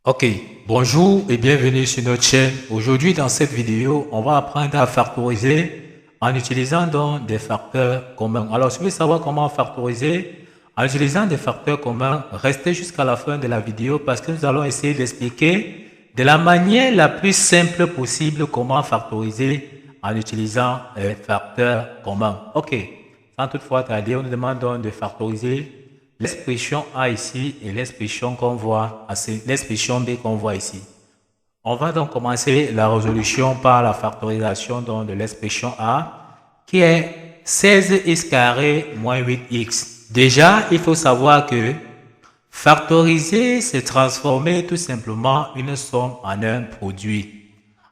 Ok, bonjour et bienvenue sur notre chaîne. Aujourd'hui, dans cette vidéo, on va apprendre à factoriser en utilisant donc des facteurs communs. Alors, si vous voulez savoir comment factoriser en utilisant des facteurs communs, restez jusqu'à la fin de la vidéo parce que nous allons essayer d'expliquer de la manière la plus simple possible comment factoriser en utilisant les facteurs communs. Ok, sans toutefois tarder, on nous demande donc de factoriser l'expression A ici et l'expression qu'on voit, l'expression B qu'on voit ici. On va donc commencer la résolution par la factorisation donc de l'expression A qui est 16x carré moins 8x. Déjà, il faut savoir que factoriser, c'est transformer tout simplement une somme en un produit.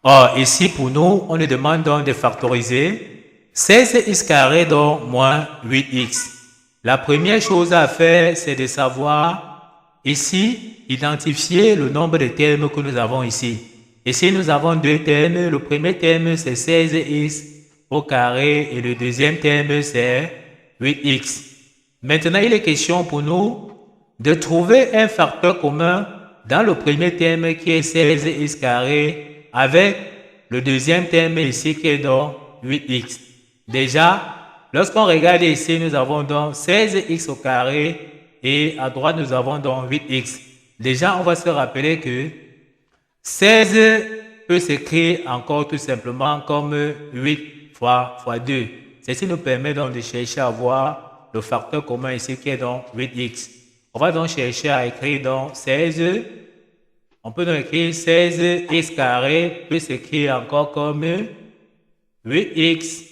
Or, ici pour nous, on nous demande donc de factoriser 16x carré donc moins 8x. La première chose à faire, c'est de savoir, ici, identifier le nombre de termes que nous avons ici. Ici, nous avons deux termes. Le premier terme, c'est 16x au carré et le deuxième terme, c'est 8x. Maintenant, il est question pour nous de trouver un facteur commun dans le premier terme qui est 16x carré avec le deuxième terme ici qui est donc 8x. Déjà, lorsqu'on regarde ici, nous avons donc 16x au carré et à droite, nous avons donc 8x. Déjà, on va se rappeler que 16 peut s'écrire encore tout simplement comme 8 fois 2. Ceci nous permet donc de chercher à voir le facteur commun ici qui est donc 8x. On va donc chercher à écrire donc 16. On peut donc écrire 16x carré peut s'écrire encore comme 8x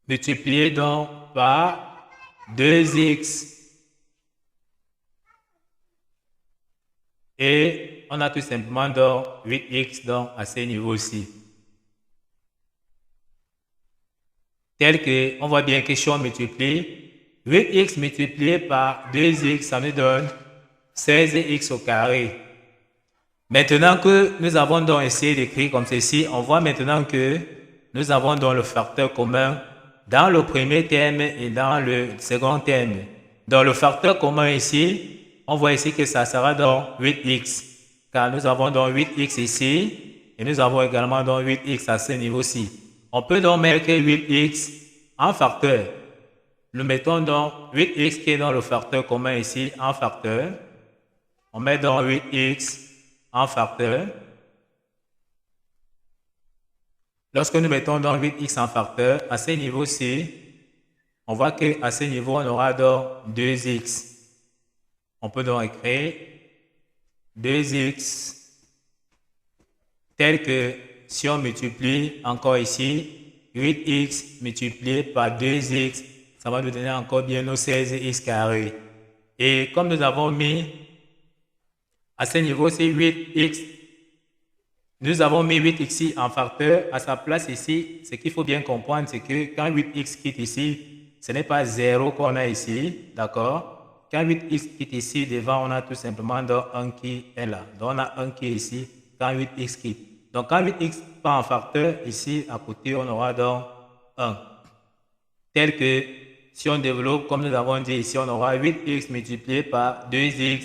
multiplié donc par 2x. Et on a tout simplement donc 8x donc à ce niveau-ci. Tel que, on voit bien que si on multiplie, 8x multiplié par 2x, ça nous donne 16x au carré. Maintenant que nous avons donc essayé d'écrire comme ceci, on voit maintenant que nous avons donc le facteur commun dans le premier terme et dans le second terme. Dans le facteur commun ici, on voit ici que ça sera donc 8x. Car nous avons donc 8x ici et nous avons également donc 8x à ce niveau-ci. On peut donc mettre 8x en facteur. Nous mettons donc 8x qui est dans le facteur commun ici en facteur. On met donc 8x en facteur. Lorsque nous mettons donc 8x en facteur, à ce niveau-ci, on voit qu'à ce niveau, on aura donc 2x. On peut donc écrire 2x tel que si on multiplie encore ici, 8x multiplié par 2x, ça va nous donner encore bien nos 16x carré. Et comme nous avons mis à ce niveau-ci 8x, nous avons mis 8x ici en facteur. À sa place ici, ce qu'il faut bien comprendre, c'est que quand 8x quitte ici, ce n'est pas 0 qu'on a ici, d'accord? Quand 8x quitte ici, devant, on a tout simplement donc 1 qui est là. Donc on a 1 qui est ici quand 8x quitte. Donc quand 8x part en facteur, ici à côté, on aura donc 1. Tel que si on développe, comme nous avons dit ici, on aura 8x multiplié par 2x.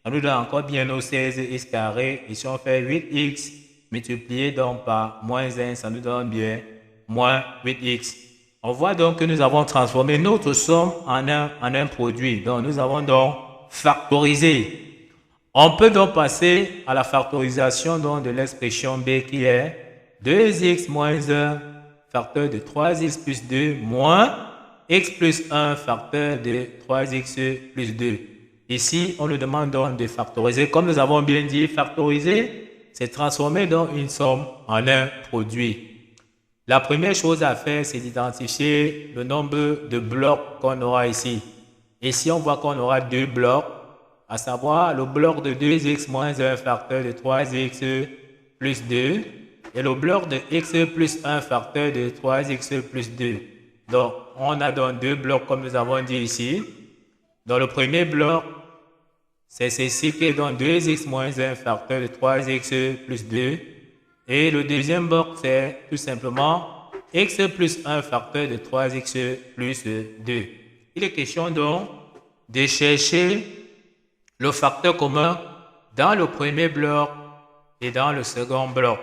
Ça nous donne encore bien nos 16x carré. Et si on fait 8x multiplié donc par moins 1, ça nous donne bien moins 8x. On voit donc que nous avons transformé notre somme en un produit. Donc nous avons donc factorisé. On peut donc passer à la factorisation donc de l'expression B qui est 2x moins 1 facteur de 3x plus 2 moins x plus 1 facteur de 3x plus 2. Ici, on nous demande donc de factoriser. Comme nous avons bien dit, factoriser, c'est transformer donc une somme en un produit. La première chose à faire, c'est d'identifier le nombre de blocs qu'on aura ici. Ici, on voit qu'on aura deux blocs, à savoir le bloc de 2x moins 1 facteur de 3x plus 2 et le bloc de x plus 1 facteur de 3x plus 2. Donc, on a donc deux blocs comme nous avons dit ici. Dans le premier bloc, c'est ceci qui est donc 2x moins 1 facteur de 3x plus 2. Et le deuxième bloc, c'est tout simplement x plus 1 facteur de 3x plus 2. Il est question donc de chercher le facteur commun dans le premier bloc et dans le second bloc.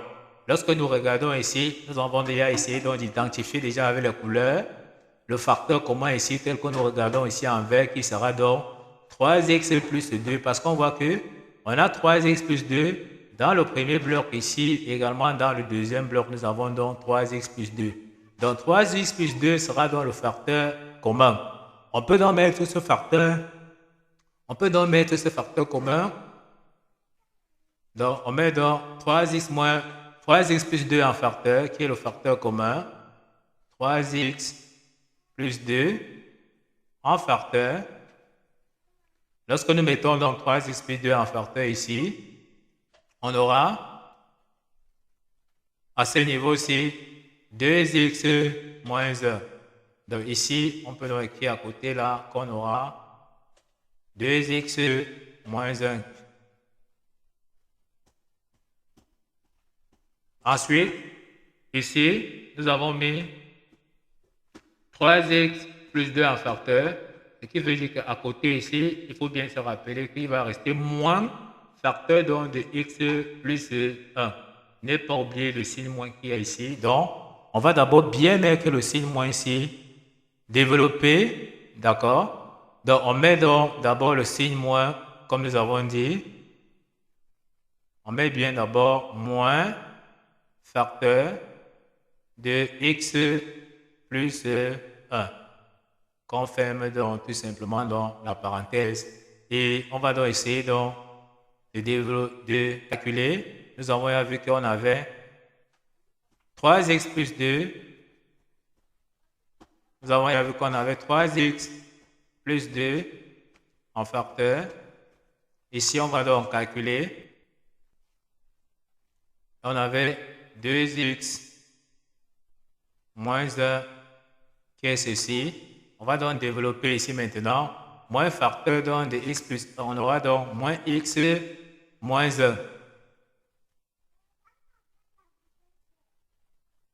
Lorsque nous regardons ici, nous avons déjà essayé d'identifier déjà avec les couleurs le facteur commun ici tel que nous regardons ici en vert qui sera donc 3x plus 2 parce qu'on voit que on a 3x plus 2 dans le premier bloc ici, également dans le deuxième bloc nous avons donc 3x plus 2. Donc 3x plus 2 sera donc le facteur commun. On peut donc mettre ce facteur commun. Donc on met donc 3x plus 2 en facteur qui est le facteur commun. 3x plus 2 en facteur. Lorsque nous mettons donc 3x plus 2 en facteur ici, on aura à ce niveau-ci 2x moins 1. Donc ici, on peut donc écrire à côté là qu'on aura 2x moins 1. Ensuite, ici, nous avons mis 3x plus 2 en facteur, ce qui veut dire qu'à côté ici, il faut bien se rappeler qu'il va rester moins facteur donc de x plus 1. Ne pas oublier le signe moins qui est ici. Donc, on va d'abord bien mettre le signe moins ici, développer, d'accord? Donc, on met donc d'abord le signe moins, comme nous avons dit. On met bien d'abord moins facteur de x plus 1. Qu'on ferme donc tout simplement dans la parenthèse. Et on va donc essayer donc de calculer. Nous avons vu qu'on avait 3x plus 2. Nous avons vu qu'on avait 3x plus 2 en facteur. Ici, on va donc calculer. On avait 2x moins 1 qui est ceci. On va donc développer ici maintenant. Moins facteur donc de x plus 1. On aura donc moins x moins 1.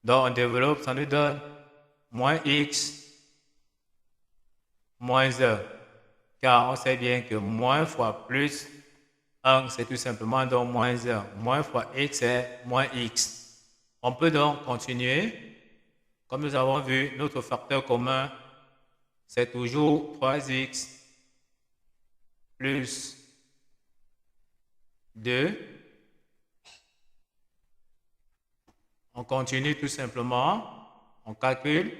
Donc on développe, ça nous donne moins x moins 1. Car on sait bien que moins fois plus 1, c'est tout simplement donc moins 1. Moins fois x est moins x. On peut donc continuer. Comme nous avons vu, notre facteur commun, c'est toujours 3x plus 2. On continue tout simplement. On calcule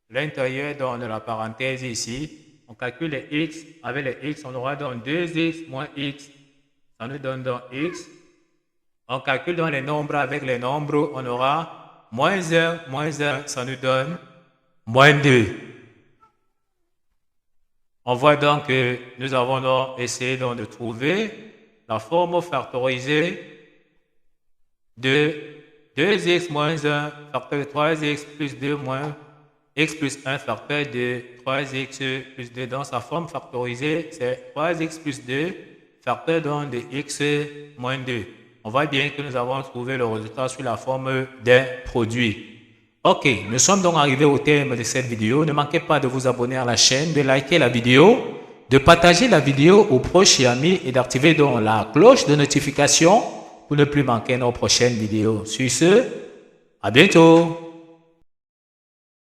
l'intérieur de la parenthèse ici. On calcule les x. Avec les x, on aura donc 2x moins x. Ça nous donne donc x. On calcule dans les nombres avec les nombres. On aura moins 1, ça nous donne moins 2. On voit donc que nous avons donc essayé donc de trouver la forme factorisée de 2x moins 1 facteur de 3x plus 2 moins x plus 1 facteur de 3x plus 2. Dans sa forme factorisée, c'est 3x plus 2 facteur donc de x moins 2. On voit bien que nous avons trouvé le résultat sous la forme d'un produit. Ok, nous sommes donc arrivés au terme de cette vidéo. Ne manquez pas de vous abonner à la chaîne, de liker la vidéo, de partager la vidéo aux proches et amis et d'activer donc la cloche de notification pour ne plus manquer nos prochaines vidéos. Sur ce, à bientôt.